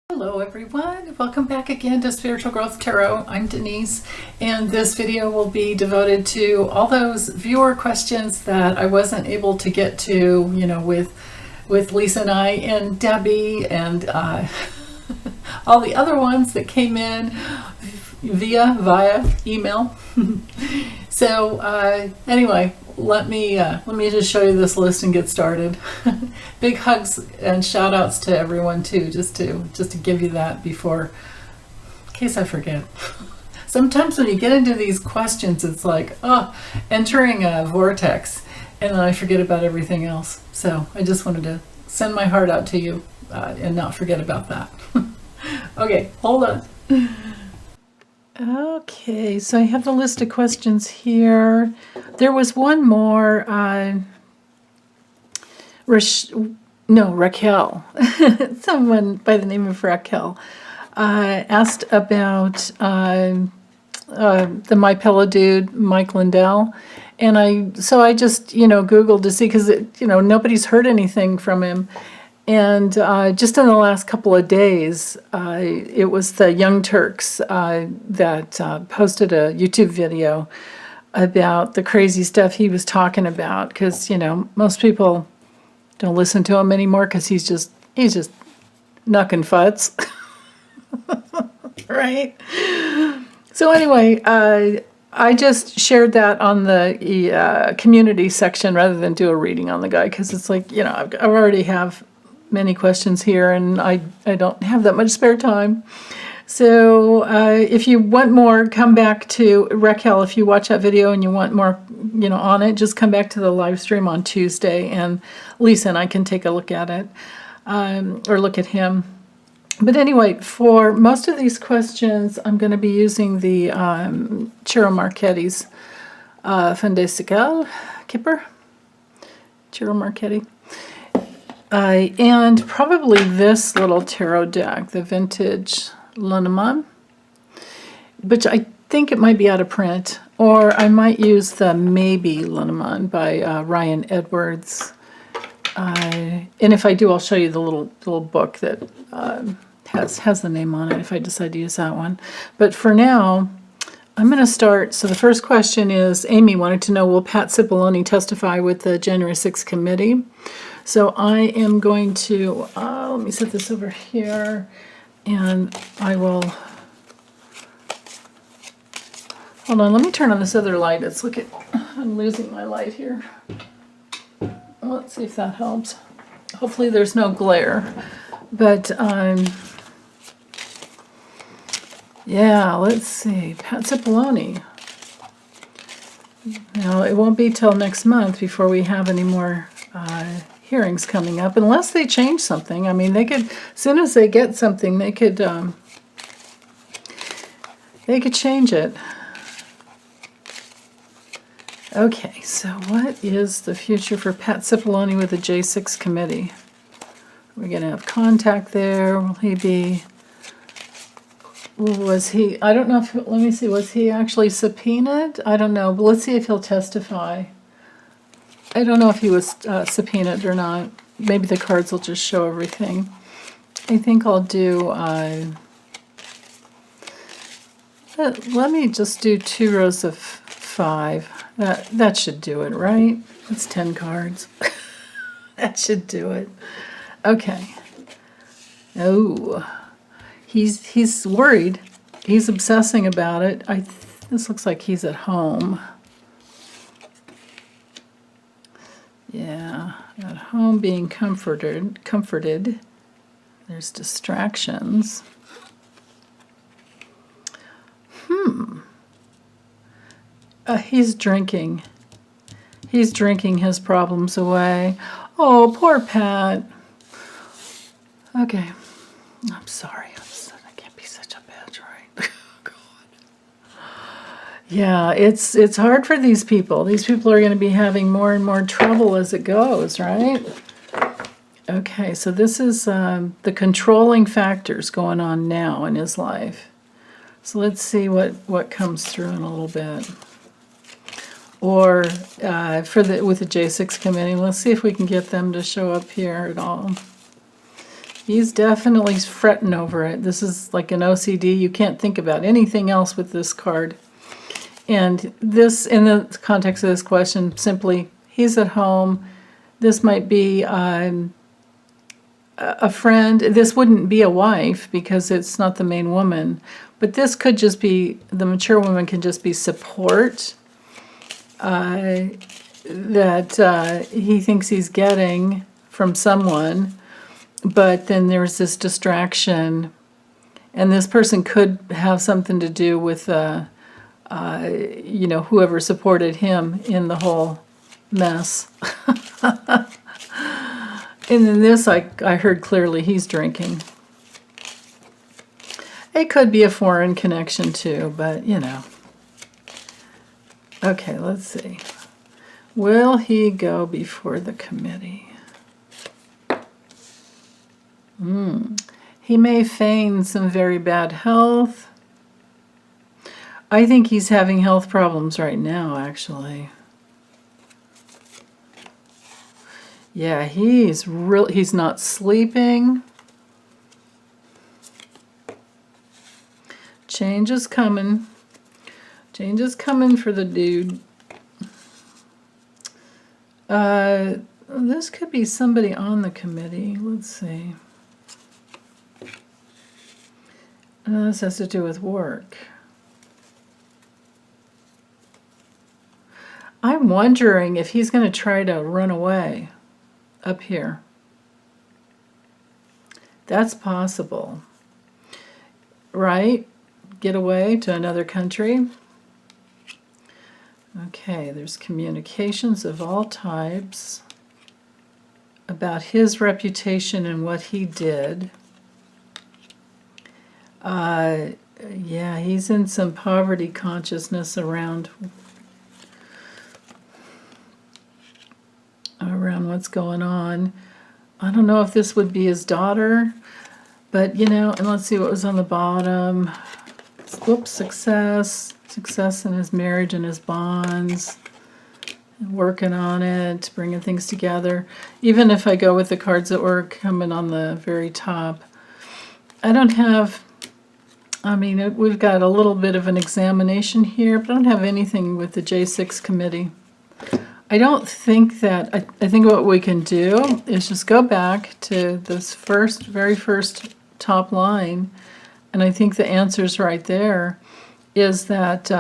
Hello everyone, welcome back again to Spiritual Growth Tarot. I'm Denise, and this video will be devoted to all those viewer questions that I wasn't able to get to, with Lisa and I and Debbie and all the other ones that came in via email. So anyway, let me just show you this list and get started. Big hugs and shout outs to everyone too, just to give you that before, in case I forget. Sometimes when you get into these questions, it's like, entering a vortex, and then I forget about everything else. So I just wanted to send my heart out to you and not forget about that. Okay, hold on. Okay, so I have the list of questions here. There was one more, Raquel, someone by the name of Raquel, asked about the My Pillow dude, Mike Lindell, and I just, Googled to see, because, nobody's heard anything from him. And just in the last couple of days, it was the Young Turks that posted a YouTube video about the crazy stuff he was talking about. Because, most people don't listen to him anymore because he's just knucking futs. Right? So anyway, I just shared that on the community section rather than do a reading on the guy, because it's like, I already have many questions here, and I don't have that much spare time. So if you want more, come back to Raquel. If you watch that video and you want more, on it, just come back to the live stream on Tuesday, and Lisa and I can take a look at it, or look at him. But anyway, for most of these questions, I'm going to be using the Ciro Marchetti's Fin de Siècle Kipper. Ciro Marchetti. And probably this little tarot deck, the vintage Lenormand, which I think it might be out of print, or I might use the Maybe Lenormand by Ryan Edwards. And if I do, I'll show you the little book that has the name on it if I decide to use that one. But for now, I'm going to start. So the first question is, Amy wanted to know, will Pat Cipollone testify with the January 6th committee? So I am going to, let me set this over here, and I will, hold on, let me turn on this other light. I'm losing my light here. Let's see if that helps. Hopefully there's no glare, but yeah, let's see, Pat Cipollone. Now, it won't be till next month before we have any more hearings coming up, unless they change something. I mean, they could, as soon as they get something, they could change it. Okay, so what is the future for Pat Cipollone with the J6 committee? We're going to have contact there. Will he be, was he, I don't know if, let me see, was he actually subpoenaed? I don't know, but let's see if he'll testify. I don't know if he was subpoenaed or not. Maybe the cards will just show everything. I think I'll do, let me just do 2 rows of 5. That should do it, right? That's 10 cards. That should do it. Okay. Oh, he's worried. He's obsessing about it. This looks like he's at home. Yeah, at home being comforted. There's distractions. He's drinking. He's drinking his problems away. Oh, poor Pat. Okay. I'm sorry. I can't be such a bitch, right? God. Yeah, it's hard for these people. These people are going to be having more and more trouble as it goes, right? Okay, so this is the controlling factors going on now in his life. So let's see what comes through in a little bit. Or with the J6 committee, let's see if we can get them to show up here at all. He's definitely fretting over it. This is like an OCD. You can't think about anything else with this card. And this, in the context of this question, simply, he's at home. This might be a friend. This wouldn't be a wife because it's not the main woman. But this could just be, the mature woman can just be support that he thinks he's getting from someone. But then there's this distraction. And this person could have something to do with, whoever supported him in the whole mess. And in this, I heard clearly he's drinking. It could be a foreign connection too, but Okay, let's see. Will he go before the committee? He may feign some very bad health. I think he's having health problems right now, actually. Yeah, he's not sleeping. Change is coming. Change is coming for the dude. This could be somebody on the committee. Let's see. This has to do with work. I'm wondering if he's going to try to run away up here. That's possible. Right? Get away to another country. Okay, there's communications of all types about his reputation and what he did. Yeah, he's in some poverty consciousness around what's going on. I don't know if this would be his daughter, but and let's see what was on the bottom. Whoops, success in his marriage and his bonds, working on it, bringing things together. Even if I go with the cards that were coming on the very top, I don't have, we've got a little bit of an examination here, but I don't have anything with the J6 committee. I don't think that, I think what we can do is just go back to this very first top line, and I think the answer's right there, is that,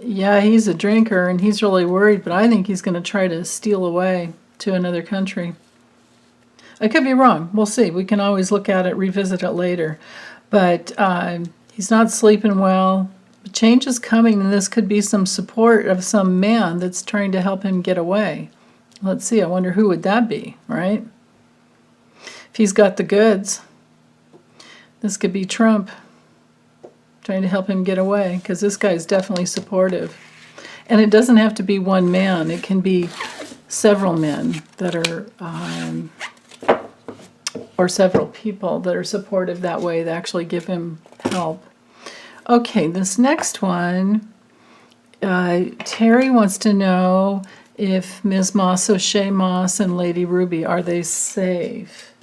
yeah, he's a drinker and he's really worried, but I think he's going to try to steal away to another country. I could be wrong. We'll see. We can always look at it, revisit it later. But he's not sleeping well. Change is coming, and this could be some support of some man that's trying to help him get away. Let's see. I wonder who would that be, right? If he's got the goods, this could be Trump trying to help him get away, because this guy's definitely supportive. And it doesn't have to be one man. It can be several men that are, or several people that are supportive that way, that actually give him help. Okay, this next one, Terry wants to know if Ms. Moss, O'Shea Moss, and Lady Ruby, are they safe?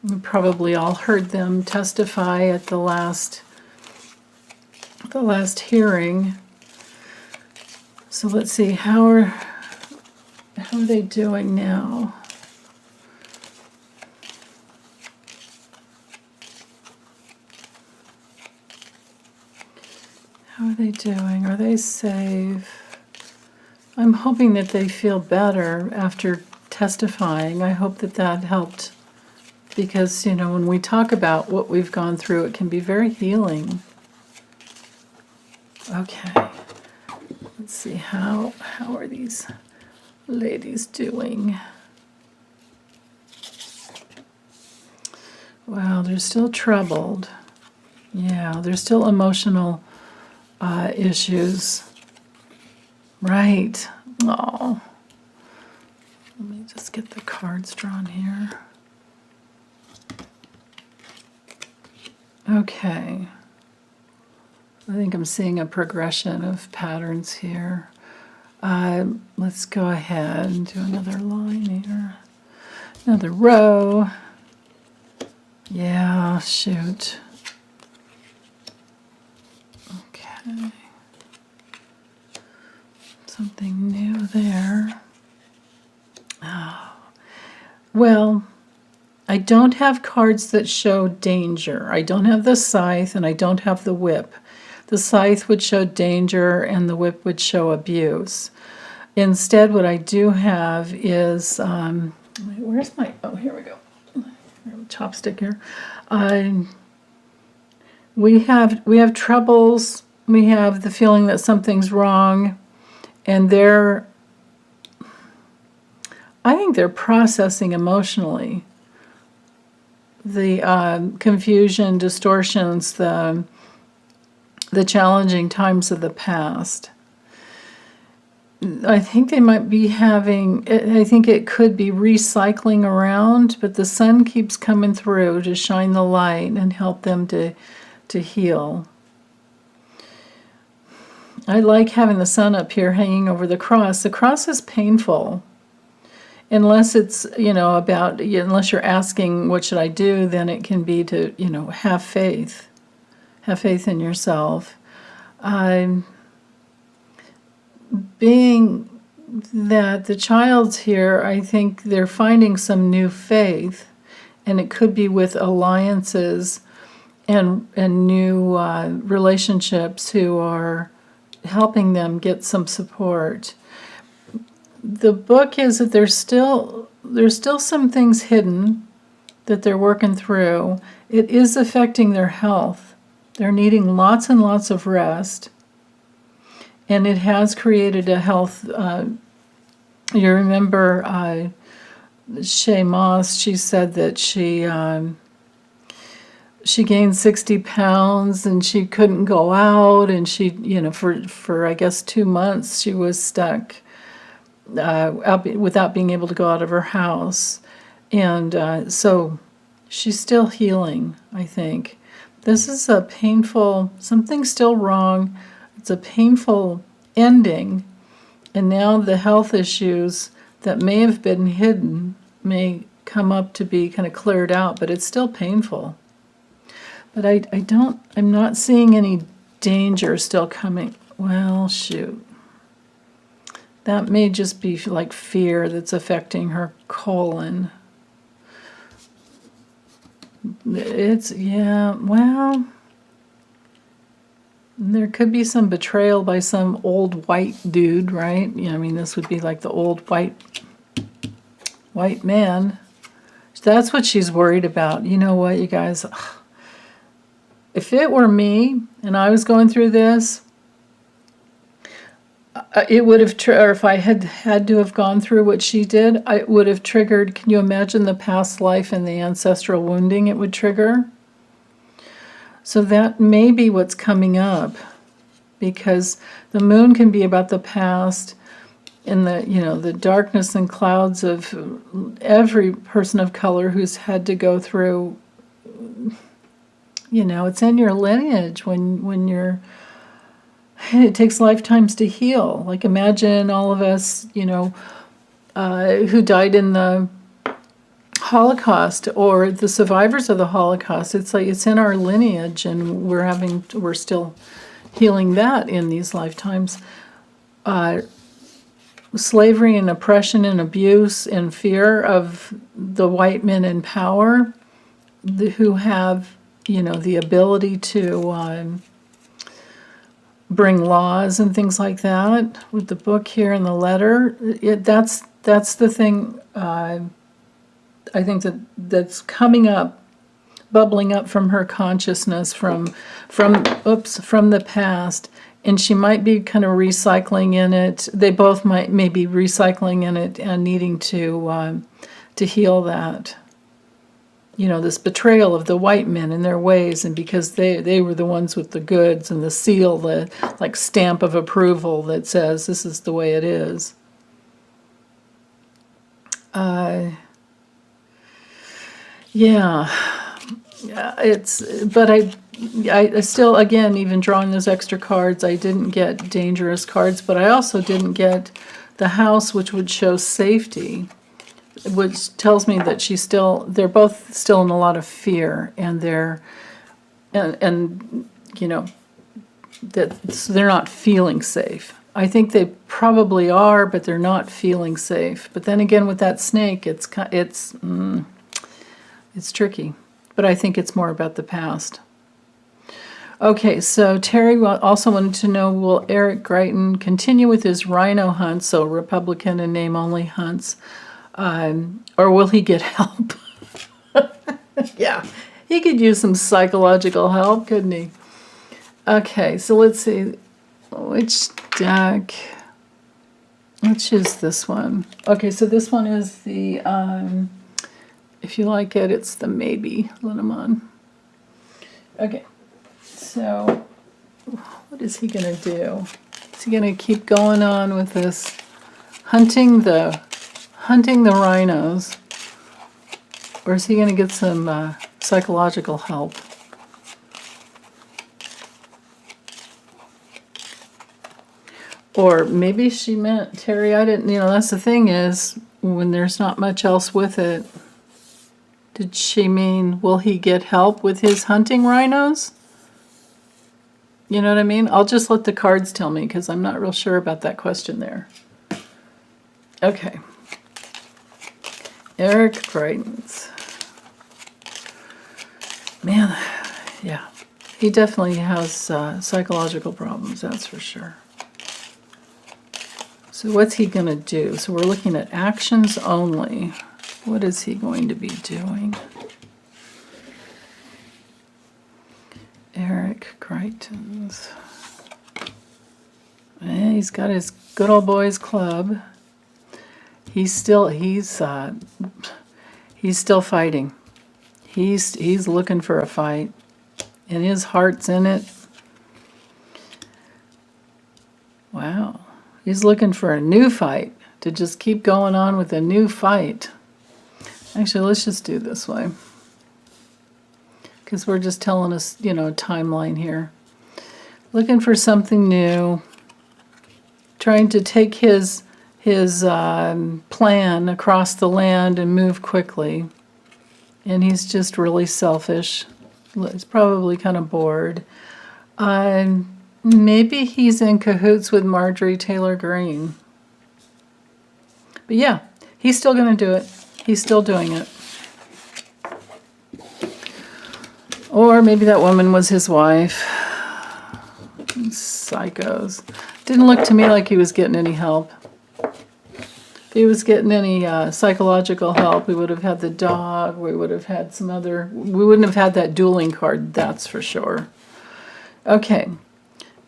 We probably all heard them testify at the last hearing. So let's see, how are they doing now? How are they doing? Are they safe? I'm hoping that they feel better after testifying. I hope that helped, because, when we talk about what we've gone through, it can be very healing. Okay. Let's see, how are these ladies doing? Wow, they're still troubled. Yeah, there's still emotional issues. Right. Oh. Let me just get the cards drawn here. Okay. I think I'm seeing a progression of patterns here. Let's go ahead and do another line here. Another row. Yeah, shoot. Okay. Something new there. Oh. Well, I don't have cards that show danger. I don't have the scythe and I don't have the whip. The scythe would show danger and the whip would show abuse. Instead, what I do have is, where's my, oh, here we go. Chopstick here. We have troubles. We have the feeling that something's wrong, and I think they're processing emotionally the confusion, distortions, the challenging times of the past. I think they might be having, I think it could be recycling around, but the sun keeps coming through to shine the light and help them to heal. I like having the sun up here hanging over the cross. The cross is painful. Unless it's, unless you're asking, what should I do, then it can be to, have faith. Have faith in yourself. Being that the child's here, I think they're finding some new faith, and it could be with alliances and new relationships who are helping them get some support. The book is that there's still some things hidden that they're working through. It is affecting their health. They're needing lots and lots of rest. And it has created a health, you remember Shay Moss, she said that she gained 60 pounds and she couldn't go out, and she, for I guess 2 months she was stuck without being able to go out of her house. And so she's still healing, I think. This is a painful, something's still wrong. It's a painful ending, and now the health issues that may have been hidden may come up to be kind of cleared out, but it's still painful. But I'm not seeing any danger still coming. Well, shoot. That may just be like fear that's affecting her colon. Well, there could be some betrayal by some old white dude, right? This would be like the old white man. That's what she's worried about. You know what, you guys? If it were me and I was going through this, it would have, or if I had to have gone through what she did, it would have triggered, can you imagine the past life and the ancestral wounding it would trigger? So that may be what's coming up, because the moon can be about the past and the darkness and clouds of every person of color who's had to go through, it's in your lineage when you're, it takes lifetimes to heal. Like imagine all of us, who died in the Holocaust or the survivors of the Holocaust. It's like it's in our lineage, and we're still healing that in these lifetimes. Slavery and oppression and abuse and fear of the white men in power, who have the ability to bring laws and things like that. With the book here and the letter, that's the thing. I think that's coming up, bubbling up from her consciousness from the past, and she might be kind of recycling in it. They both may be recycling in it and needing to heal that. This betrayal of the white men and their ways, and because they were the ones with the goods and the seal, the like stamp of approval that says this is the way it is. But I still, again, even drawing those extra cards, I didn't get dangerous cards, but I also didn't get the house, which would show safety. which tells me that they're both still in a lot of fear, and and you know, that they're not feeling safe. I think they probably are, but they're not feeling safe. But then again, with that snake, it's tricky. But I think it's more about the past. Okay, so Terry also wanted to know, will Eric Greitens continue with his rhino hunts, so Republican and name-only hunts, or will he get help? Yeah, he could use some psychological help, couldn't he? Okay, so let's see. Which deck? Let's choose this one. Okay, so this one is the, if you like it, it's the maybe Linamon. Okay, so what is he going to do? Is he going to keep going on with this hunting the rhinos? Or is he going to get some psychological help? Or maybe she meant, Terry, I didn't, that's the thing is, when there's not much else with it, did she mean, will he get help with his hunting rhinos? You know what I mean? I'll just let the cards tell me, because I'm not real sure about that question there. Okay. Eric Greitens. Man, yeah. He definitely has psychological problems, that's for sure. So what's he going to do? So we're looking at actions only. What is he going to be doing? Eric Greitens. And he's got his good old boys club. He's still fighting. He's looking for a fight, and his heart's in it. Wow. He's looking for a new fight, to just keep going on with a new fight. Actually, let's just do it this way, because we're just telling us, a timeline here. Looking for something new, trying to take his plan across the land and move quickly. And he's just really selfish. He's probably kind of bored. Maybe he's in cahoots with Marjorie Taylor Greene. But yeah, he's still going to do it. He's still doing it. Or maybe that woman was his wife. Psychos. Didn't look to me like he was getting any help. If he was getting any psychological help, we would have had the dog. We would have had some other... We wouldn't have had that dueling card, that's for sure. Okay.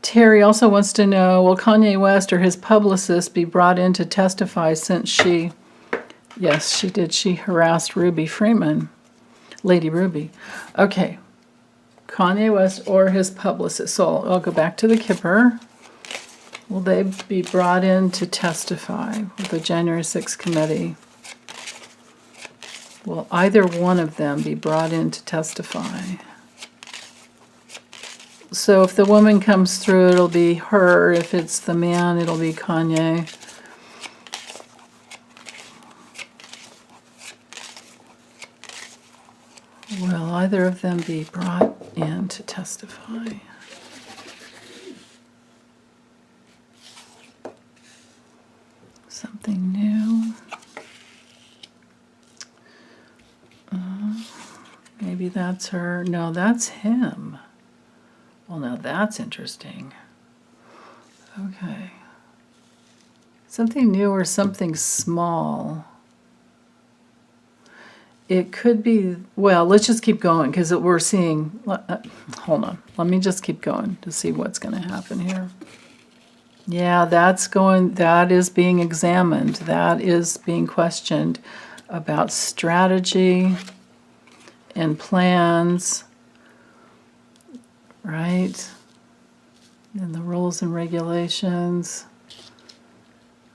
Terry also wants to know, will Kanye West or his publicist be brought in to testify since she... Yes, she did. She harassed Ruby Freeman. Lady Ruby. Okay. Kanye West or his publicist. So I'll go back to the Kipper. Will they be brought in to testify with the January 6th committee? Will either one of them be brought in to testify? So if the woman comes through, it'll be her. If it's the man, it'll be Kanye. Will either of them be brought in to testify? Something new. Maybe that's her. No, that's him. Well, now that's interesting. Okay. Something new or something small. It could be, well, let's just keep going because we're seeing, hold on. Let me just keep going to see what's going to happen here. Yeah, that is being examined. That is being questioned about strategy and plans, right? And the rules and regulations.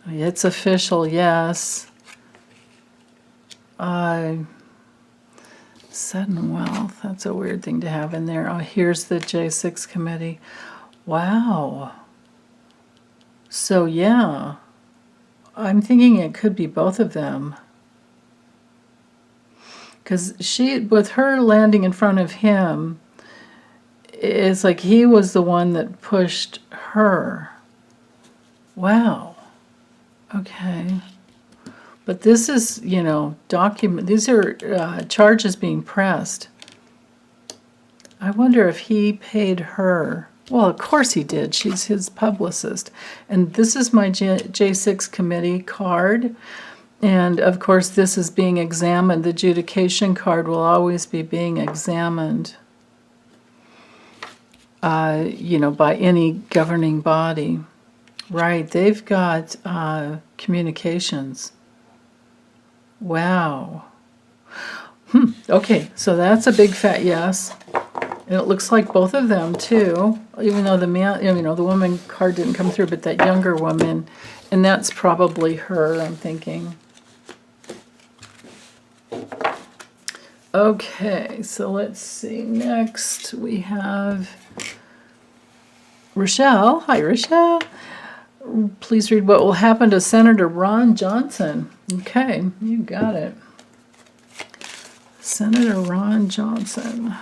It's official, yes. Sudden wealth, that's a weird thing to have in there. Oh, here's the J6 committee. Wow. So, yeah, I'm thinking it could be both of them. Because with her landing in front of him, it's like he was the one that pushed her. Wow. Okay. But this is, these are charges being pressed. I wonder if he paid her. Well, of course he did. She's his publicist. And this is my J6 committee card. And, of course, this is being examined. The adjudication card will always be being examined, by any governing body. Right, they've got communications. Wow. Okay, so that's a big fat yes. And it looks like both of them, too, even though the man, the woman card didn't come through, but that younger woman, and that's probably her, I'm thinking. Okay, so let's see. Next, we have Rochelle. Hi, Rochelle. Please read what will happen to Senator Ron Johnson. Okay, you got it. Senator Ron Johnson.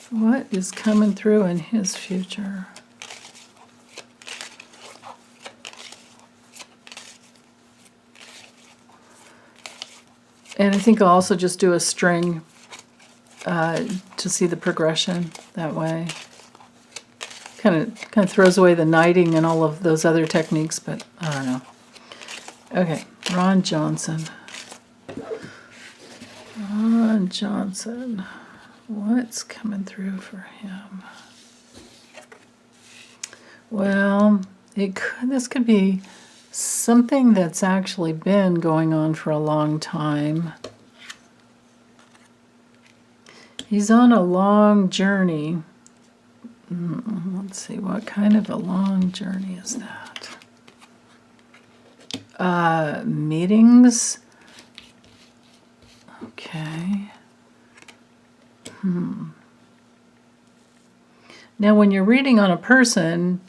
What is coming through in his future? And I think I'll also just do a string to see the progression that way. Kind of throws away the knighting and all of those other techniques, but I don't know. Okay, Ron Johnson. Ron Johnson. What's coming through for him? Well, this could be something that's actually been going on for a long time. He's on a long journey. Let's see, what kind of a long journey is that? Meetings. Okay. Now, when you're reading on a person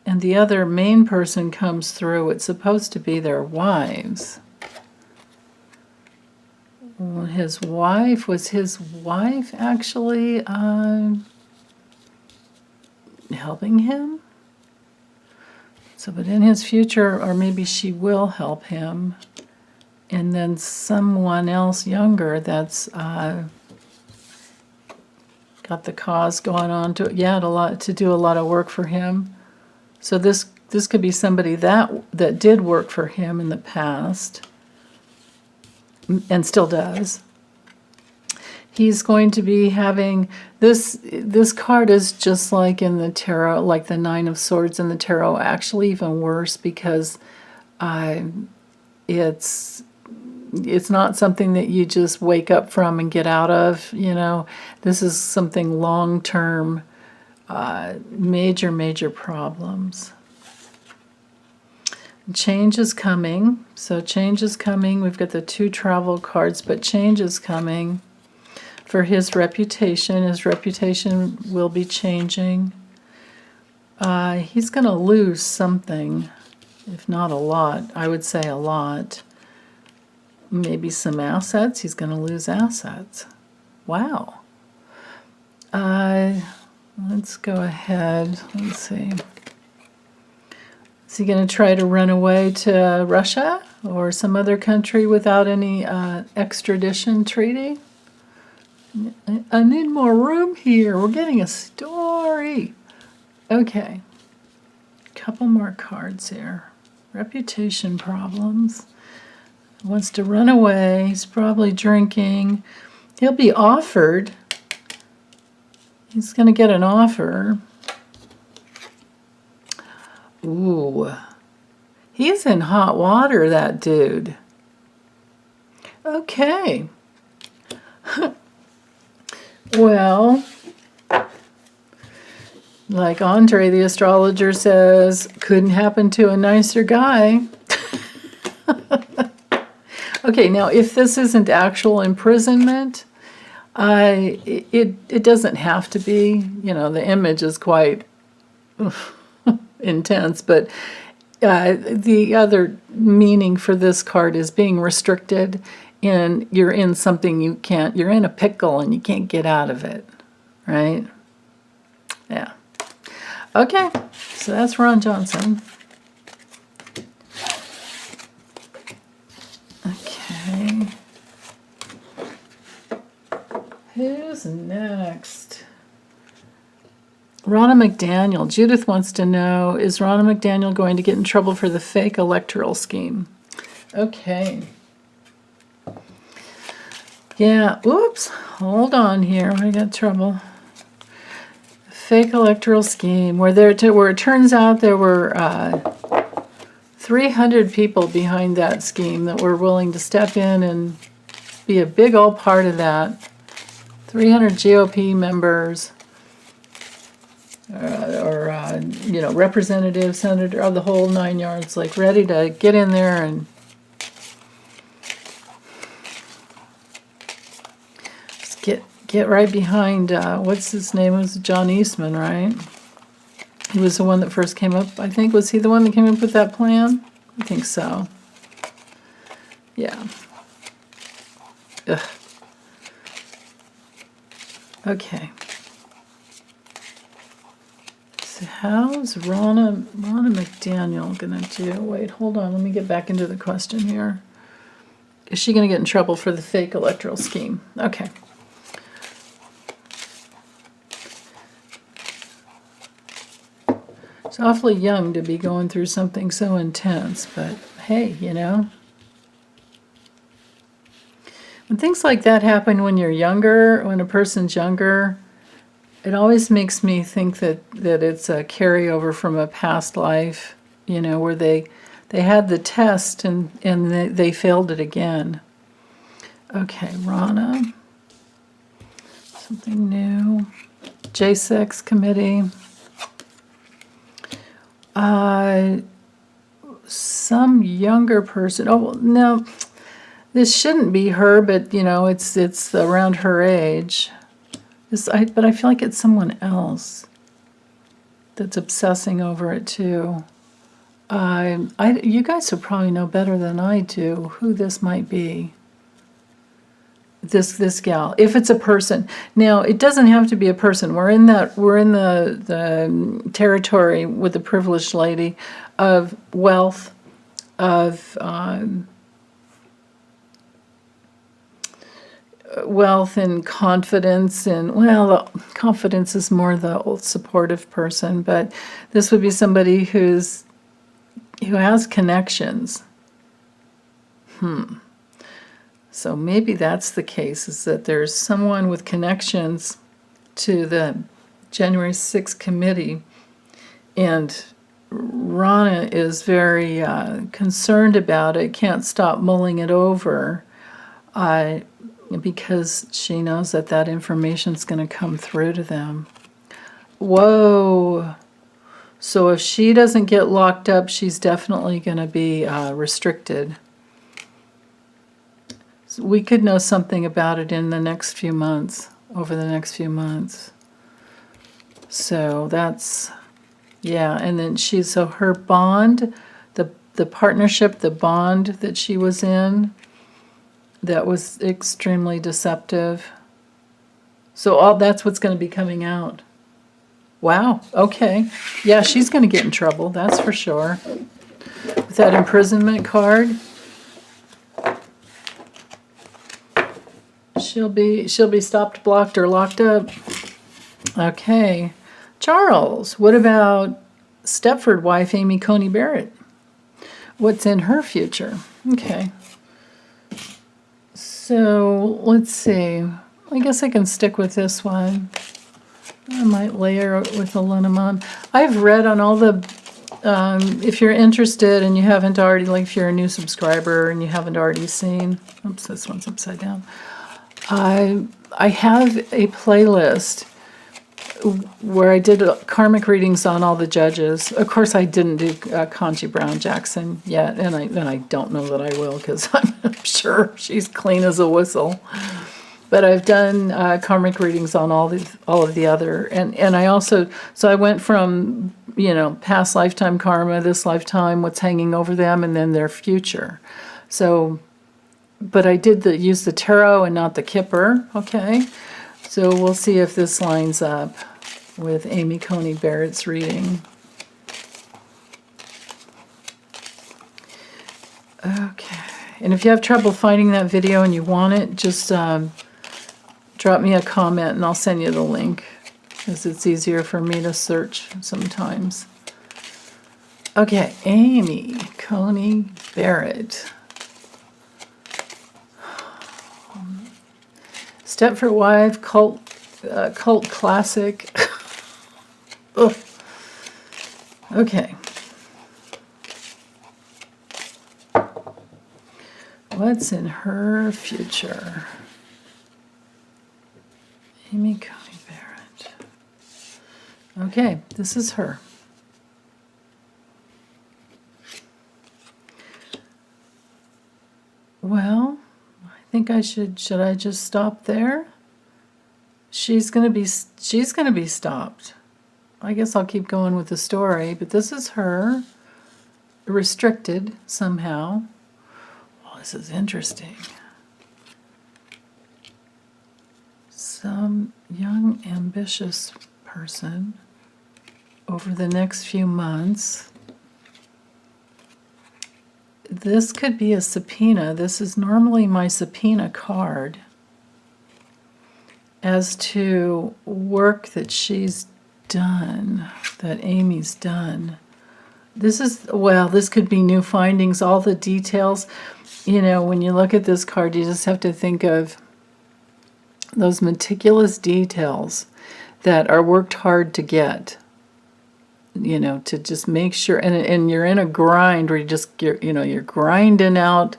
and the other main person comes through, it's supposed to be their wives. Well, was his wife actually helping him? So, but in his future, or maybe she will help him. And then someone else younger that's got the cause going on to do a lot of work for him. So this could be somebody that did work for him in the past and still does. He's going to be having this card is just like in the tarot, like the Nine of Swords in the tarot, actually even worse, because it's not something that you just wake up from and get out of, This is something long-term, major problems. Change is coming. So change is coming. We've got the 2 travel cards, but change is coming for his reputation. His reputation will be changing. He's going to lose something, if not a lot. I would say a lot. Maybe some assets. He's going to lose assets. Wow. Let's go ahead. Let's see. Is he going to try to run away to Russia or some other country without any extradition treaty? I need more room here. We're getting a story. Okay. Couple more cards here. Reputation problems. Wants to run away. He's probably drinking. He'll be offered. He's going to get an offer. Ooh. He's in hot water, that dude. Okay. Well, like Andre the astrologer says, couldn't happen to a nicer guy. Okay, now if this isn't actual imprisonment, it doesn't have to be. The image is quite intense, but The other meaning for this card is being restricted, and you're in something you're in a pickle and you can't get out of it, right? Yeah. Okay, so that's Ron Johnson. Okay. Who's next? Ronna McDaniel. Judith wants to know, is Ronna McDaniel going to get in trouble for the fake electoral scheme? Okay. Yeah, oops, hold on here. I got trouble. Fake electoral scheme, where it turns out there were 300 people behind that scheme that were willing to step in and be a big old part of that. 300 GOP members. Representative, senator, the whole 9 yards, like ready to get in there and just get right behind, what's his name? It was John Eastman, right? He was the one that first came up, I think. Was he the one that came up with that plan? I think so. Yeah. Ugh. Okay. So how's Ronna McDaniel gonna do? Wait, hold on. Let me get back into the question here. Is she gonna get in trouble for the fake electoral scheme? Okay. It's awfully young to be going through something so intense, but hey, when things like that happen when you're younger, when a person's younger, it always makes me think that it's a carryover from a past life, where they had the test and they failed it again. Okay, Ronna. Something new. J6 committee. Some younger person. Oh, well, no, this shouldn't be her, but it's around her age. But I feel like it's someone else that's obsessing over it too. You guys would probably know better than I do who this might be. This gal, if it's a person. Now, it doesn't have to be a person. We're in the territory with the privileged lady of wealth, of wealth and confidence, and confidence is more the old supportive person, but this would be somebody who has connections. So maybe that's the case, is that there's someone with connections to the January 6th committee, and Ronna is very concerned about it, can't stop mulling it over, because she knows that information's going to come through to them. Whoa. So if she doesn't get locked up, she's definitely going to be restricted. So we could know something about it in the next few months, over the next few months. So that's, yeah, and then her bond, the partnership, the bond that she was in, that was extremely deceptive. So that's what's going to be coming out. Wow, okay. Yeah, she's going to get in trouble, that's for sure. With that imprisonment card, she'll be stopped, blocked, or locked up. Okay. Charles, what about Stepford wife Amy Coney Barrett? What's in her future? Okay. So let's see. I guess I can stick with this one. I might layer it with aluminum. I've read on all the, if you're interested and you haven't already, like if you're a new subscriber and you haven't already seen, oops, this one's upside down. I have a playlist where I did karmic readings on all the judges. Of course, I didn't do Ketanji Brown Jackson yet, and I don't know that I will, because I'm sure she's clean as a whistle. But I've done karmic readings on all of the other, and I also, so I went from, you know, past lifetime karma, this lifetime, what's hanging over them, and then their future. So, but I did use the tarot and not the kipper, okay? So we'll see if this lines up with Amy Coney Barrett's reading. Okay, and if you have trouble finding that video and you want it, just drop me a comment and I'll send you the link, because it's easier for me to search sometimes. Okay, Amy Coney Barrett. Stepford Wife, cult classic. Ugh. Okay. What's in her future? Amy Coney Barrett. Okay, this is her. Well, I think I should I just stop there? She's going to be stopped. I guess I'll keep going with the story, but this is her, restricted somehow. This is interesting. Some young, ambitious person over the next few months. This could be a subpoena. This is normally my subpoena card as to work that she's done, that Amy's done. This is, well, this could be new findings, all the details. You know, when you look at this card, you just have to think of those meticulous details that are worked hard to get. You know, to just make sure, and you're in a grind where you're grinding out,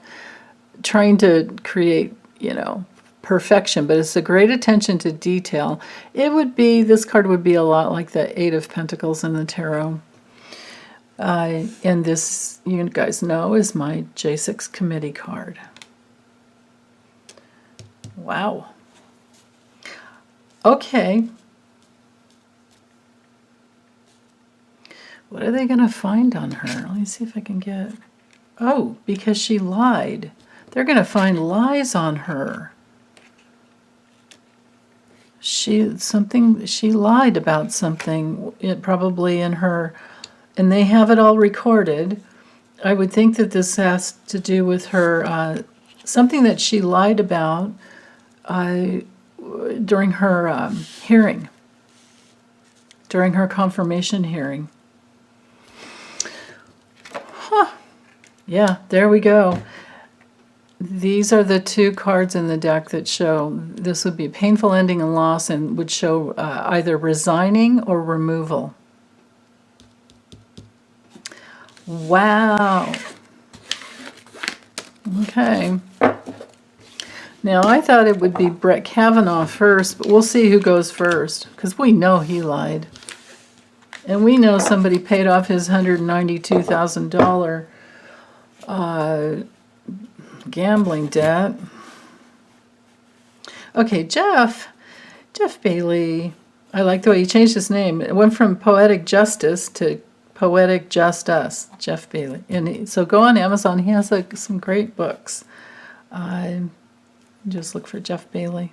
trying to create, you know, perfection, but it's a great attention to detail. This card would be a lot like the Eight of Pentacles in the tarot. And this, you guys know, is my J6 committee card. Wow. Okay. What are they going to find on her? Let me see if I can get... Oh, because she lied. They're going to find lies on her. She lied about something, probably in her... And they have it all recorded. I would think that this has to do with her, something that she lied about during her hearing, during her confirmation hearing. Huh. Yeah, there we go. These are the two cards in the deck that show this would be a painful ending and loss, and would show either resigning or removal. Wow. Okay. Now, I thought it would be Brett Kavanaugh first, but we'll see who goes first, because we know he lied. And we know somebody paid off his $192,000 gambling debt. Okay, Jeff Bailey. I like the way he changed his name. It went from Poetic Justice to Poetic Just Us, Jeff Bailey. And so go on Amazon. He has some great books. Just look for Jeff Bailey.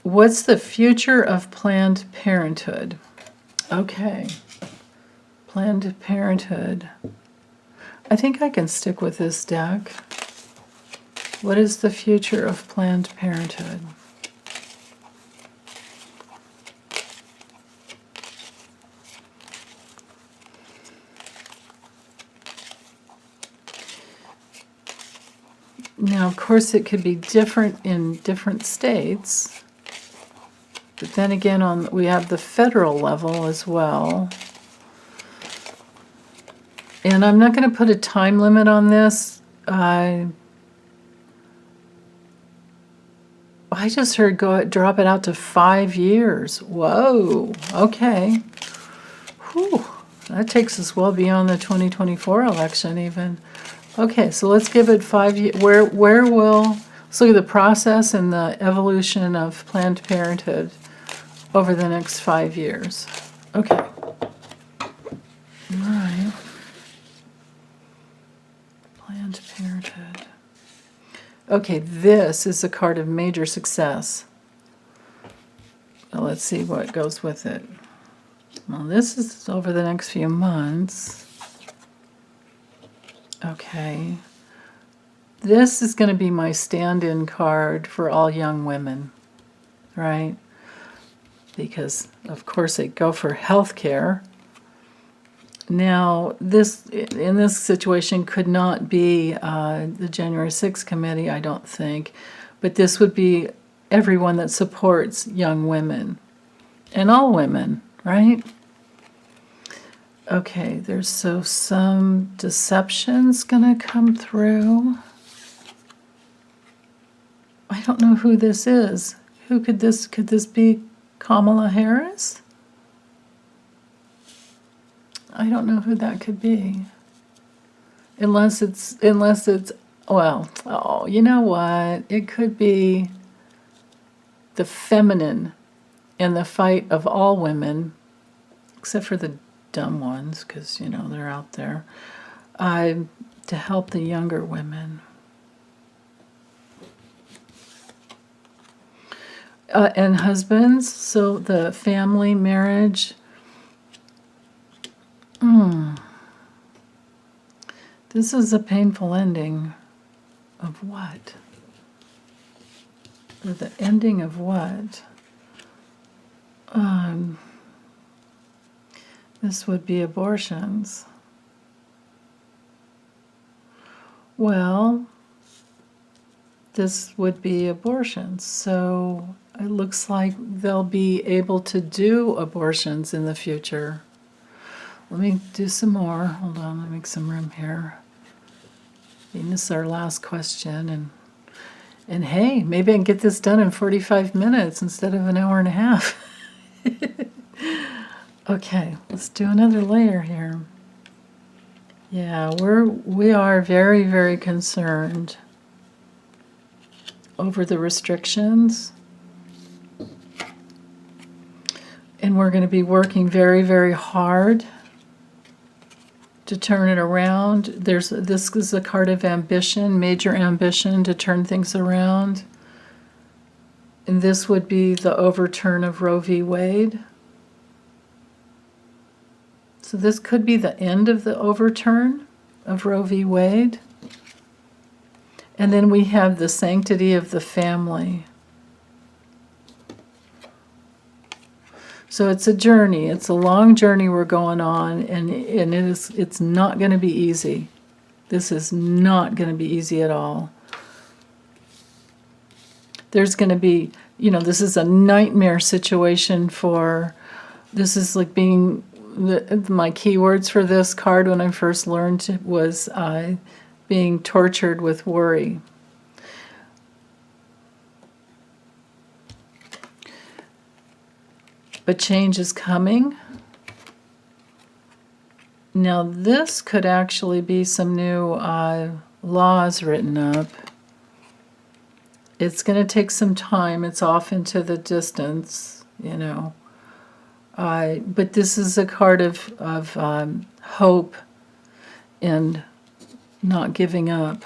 What's the future of Planned Parenthood? Okay. Planned Parenthood. I think I can stick with this deck. What is the future of Planned Parenthood? Now, of course, it could be different in different states. But then again, we have the federal level as well. And I'm not going to put a time limit on this. I just heard drop it out to 5 years. Whoa, okay. Whew, that takes us well beyond the 2024 election even. Okay, so let's give it 5 years. Where will... Let's look at the process and the evolution of Planned Parenthood over the next 5 years. Okay. All right. Planned Parenthood. Okay, this is a card of major success. Well, let's see what goes with it. Well, this is over the next few months. Okay. This is going to be my stand-in card for all young women, right? Because, of course, they go for health care. Now, this, in this situation, could not be the January 6th committee, I don't think, but this would be everyone that supports young women and all women, right? Okay, there's some deception's gonna come through. I don't know who this is. Who could this be? Kamala Harris? I don't know who that could be. Unless it's, well, oh, you know what? It could be the feminine in the fight of all women, except for the dumb ones, because, you know, they're out there, to help the younger women. And husbands, so the family, marriage. This is a painful ending of what? Or the ending of what? This would be abortions. Well, this would be abortions. So it looks like they'll be able to do abortions in the future. Let me do some more. Hold on, let me make some room here. And this is our last question. And hey, maybe I can get this done in 45 minutes instead of an hour and a half. Okay, let's do another layer here. Yeah, we are very, very concerned over the restrictions. And we're going to be working very, very hard to turn it around. This is a card of ambition, major ambition to turn things around. And this would be the overturn of Roe v. Wade. So this could be the end of the overturn of Roe v. Wade. And then we have the sanctity of the family. So it's a journey. It's a long journey we're going on, and it's not going to be easy. This is not going to be easy at all. There's going to be, you know, this is a nightmare situation for, this is like being, my keywords for this card when I first learned was being tortured with worry. But change is coming. Now this could actually be some new laws written up. It's going to take some time. It's off into the distance, you know. But this is a card of hope and not giving up.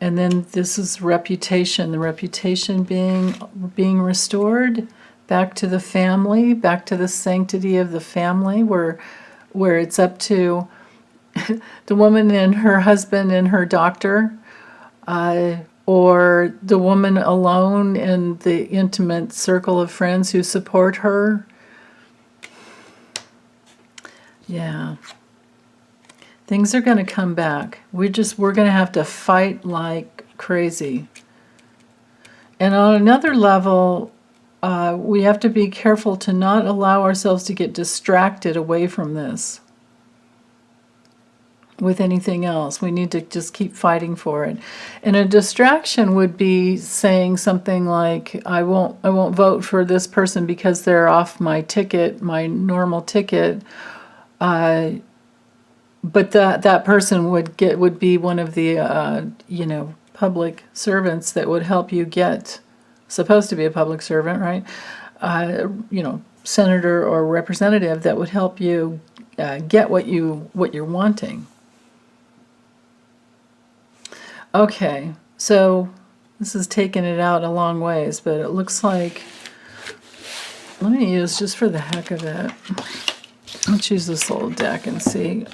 And then this is reputation. The reputation being restored. Back to the family, back to the sanctity of the family, where it's up to the woman and her husband and her doctor, or the woman alone and the intimate circle of friends who support her. Yeah. Things are going to come back. We're going to have to fight like crazy. And on another level, we have to be careful to not allow ourselves to get distracted away from this with anything else. We need to just keep fighting for it. And a distraction would be saying something like, I won't vote for this person because they're off my ticket, my normal ticket. But that person would be one of the public servants that would help you get, supposed to be a public servant, right? Senator or representative that would help you get what you're wanting. Okay, so this is taking it out a long ways, but it looks like, let me use, just for the heck of it, let's use this little deck and see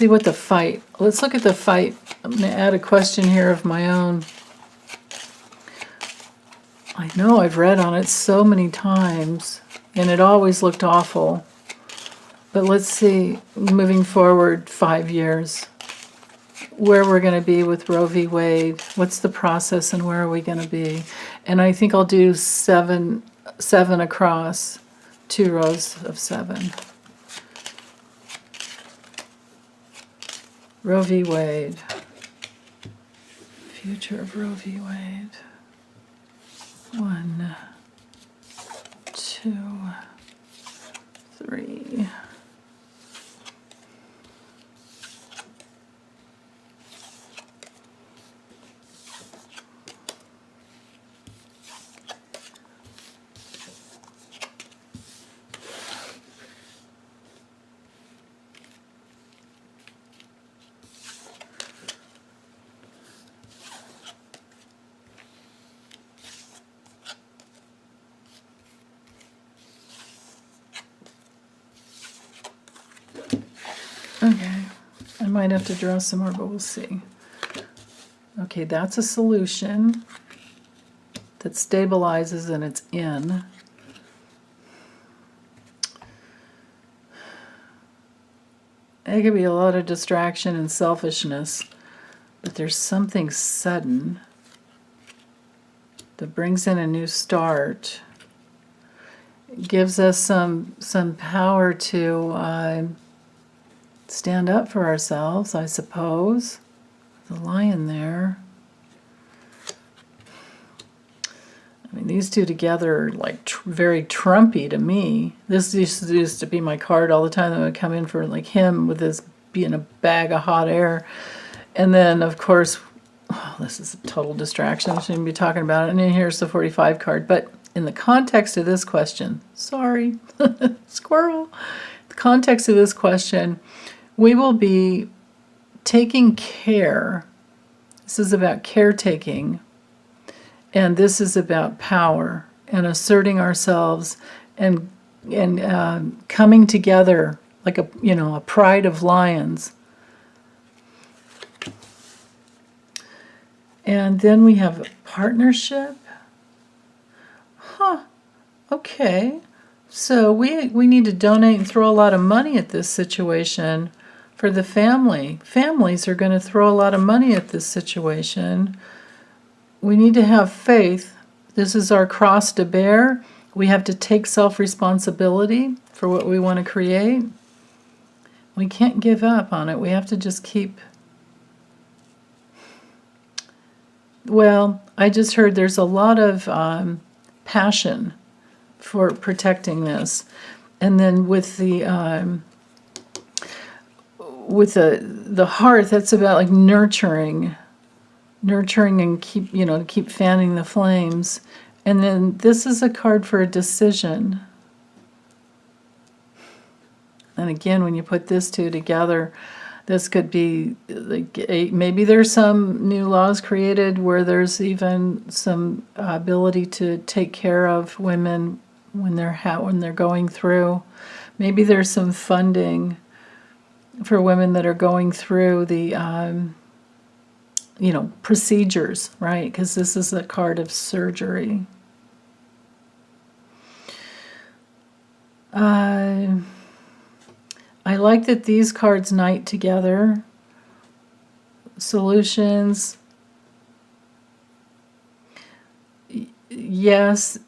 what the fight, let's look at the fight. I'm going to add a question here of my own. I know I've read on it so many times, and it always looked awful. But let's see, moving forward 5 years, where we're going to be with Roe v. Wade. What's the process and where are we going to be? And I think I'll do seven across, 2 rows of 7. Roe v. Wade. Future of Roe v. Wade. 1, 2, 3. Okay, I might have to draw some more, but we'll see. Okay, that's a solution that stabilizes and it's in. It could be a lot of distraction and selfishness, but there's something sudden that brings in a new start. It gives us some power to stand up for ourselves, I suppose. The lion there. I mean, these two together are like very Trumpy to me. This used to be my card all the time that would come in for like him with his being a bag of hot air. And then, of course, this is a total distraction. I shouldn't be talking about it. And then here's the 45 card. But in the context of this question, sorry, squirrel. The context of this question, we will be taking care. This is about caretaking, and this is about power and asserting ourselves and coming together like a pride of lions. And then we have partnership. Okay. So we need to donate and throw a lot of money at this situation for the family. Families are going to throw a lot of money at this situation. We need to have faith. This is our cross to bear. We have to take self-responsibility for what we want to create. We can't give up on it. We have to just keep... Well, I just heard there's a lot of passion for protecting this. And then with the hearth, that's about like nurturing and keep fanning the flames. And then this is a card for a decision. And again, when you put this two together, this could be like maybe there's some new laws created where there's even some ability to take care of women when they're going through. Maybe there's some funding for women that are going through the procedures, right? Because this is a card of surgery. I like that these cards knight together. Solutions. Yes,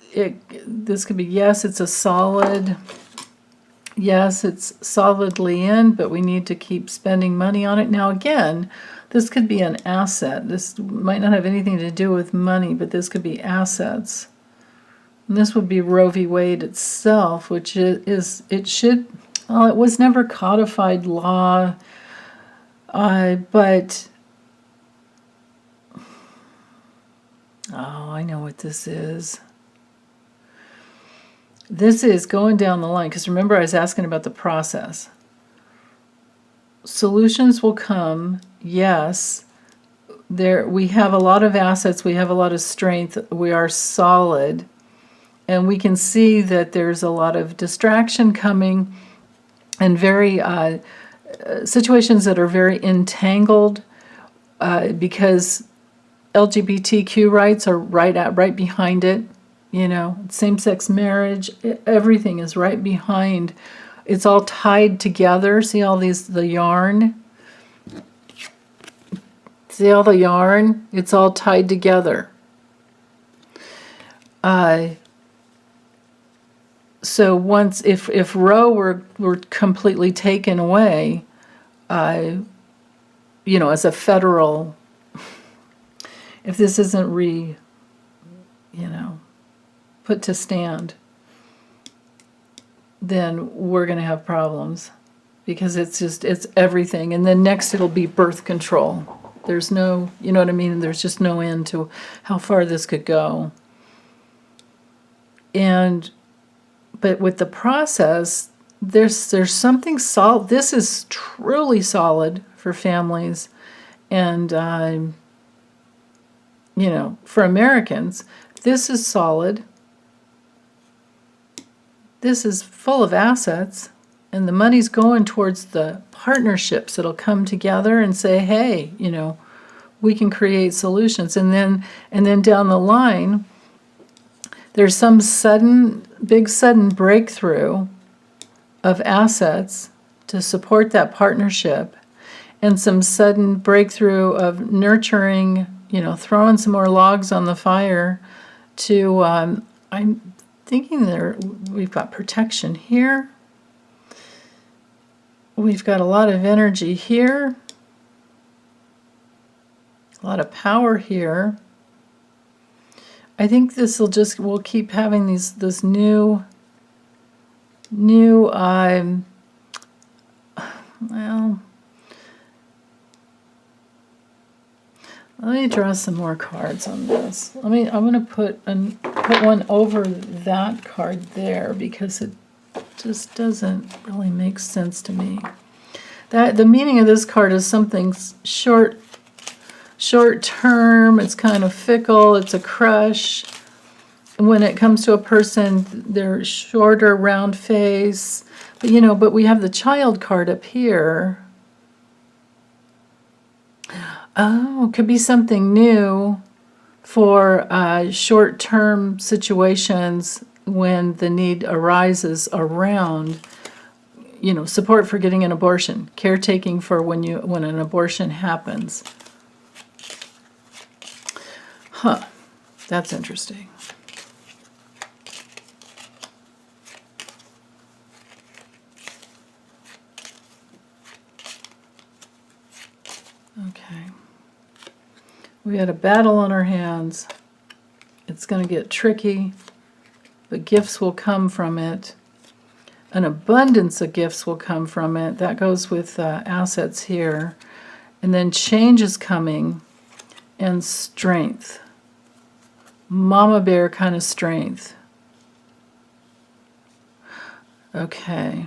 this could be yes, it's a solid. Yes, it's solidly in, but we need to keep spending money on it. Now again, this could be an asset. This might not have anything to do with money, but this could be assets. And this would be Roe v. Wade itself, which it was never codified law, but Oh, I know what this is. This is going down the line, because remember I was asking about the process. Solutions will come, yes. We have a lot of assets, we have a lot of strength, we are solid, and we can see that there's a lot of distraction coming, and very situations that are very entangled, because LGBTQ rights are right behind it. You know, same-sex marriage, everything is right behind. It's all tied together. See all the yarn? See all the yarn? It's all tied together. So once, if Roe were completely taken away, you know, as a federal, if this isn't you know, put to stand, then we're going to have problems, because it's everything. And then next it'll be birth control. There's no, you know what I mean? There's just no end to how far this could go. But with the process, there's something solid. This is truly solid for families, and you know, for Americans, this is solid. This is full of assets, and the money's going towards the partnerships that'll come together and say, hey, you know, we can create solutions. And then down the line, there's some big sudden breakthrough of assets to support that partnership, and some sudden breakthrough of nurturing, you know, throwing some more logs on the fire to, I'm thinking we've got protection here. We've got a lot of energy here. A lot of power here. I think this we'll keep having this new, well, let me draw some more cards on this. I'm going to put one over that card there, because it just doesn't really make sense to me. The meaning of this card is something short term. It's kind of fickle. It's a crush. When it comes to a person, they're shorter, round face. But you know, but we have the child card up here. Oh, could be something new for short-term situations when the need arises around, you know, support for getting an abortion, caretaking for when an abortion happens. Huh, that's interesting. Okay. We had a battle on our hands. It's going to get tricky, but gifts will come from it. An abundance of gifts will come from it. That goes with assets here. And then change is coming, and strength. Mama bear kind of strength. Okay.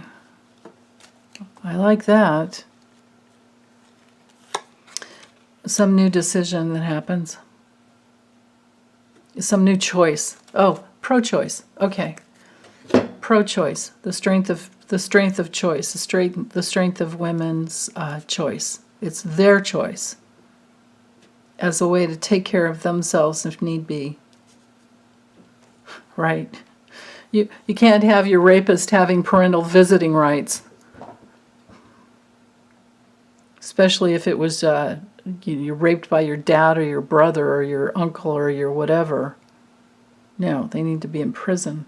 I like that. Some new decision that happens. Some new choice. Oh, pro-choice. Okay. Pro-choice. The strength of choice. The strength of women's choice. It's their choice as a way to take care of themselves if need be. Right? You can't have your rapist having parental visiting rights. Especially if it was you're raped by your dad or your brother or your uncle or your whatever. No, they need to be in prison.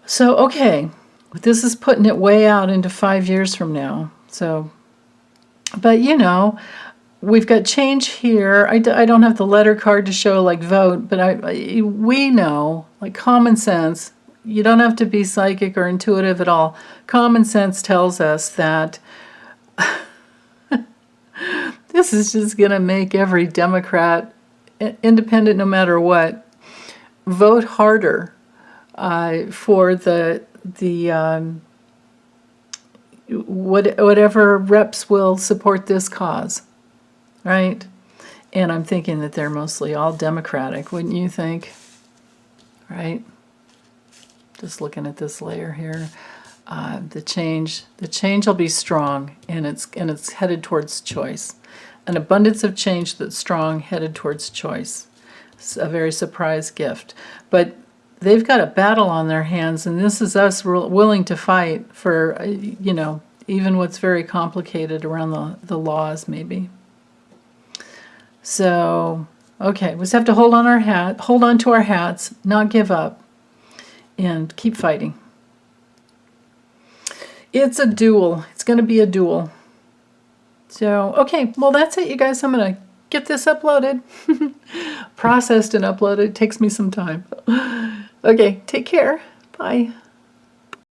So, okay, this is putting it way out into 5 years from now. So, but you know, we've got change here. I don't have the letter card to show like vote, but we know, like common sense, you don't have to be psychic or intuitive at all. Common sense tells us that this is just going to make every Democrat independent no matter what, vote harder for whatever reps will support this cause, right? And I'm thinking that they're mostly all Democratic, wouldn't you think? Right? Just looking at this layer here, the change will be strong, and it's headed towards choice. An abundance of change that's strong, headed towards choice. It's a very surprise gift, but they've got a battle on their hands, and this is us willing to fight for, even what's very complicated around the laws, maybe. So, okay, we just have to hold on to our hats, not give up, and keep fighting. It's a duel. It's going to be a duel. So, okay, well, that's it, you guys. I'm going to get this uploaded. Processed and uploaded. It takes me some time. Okay, take care. Bye.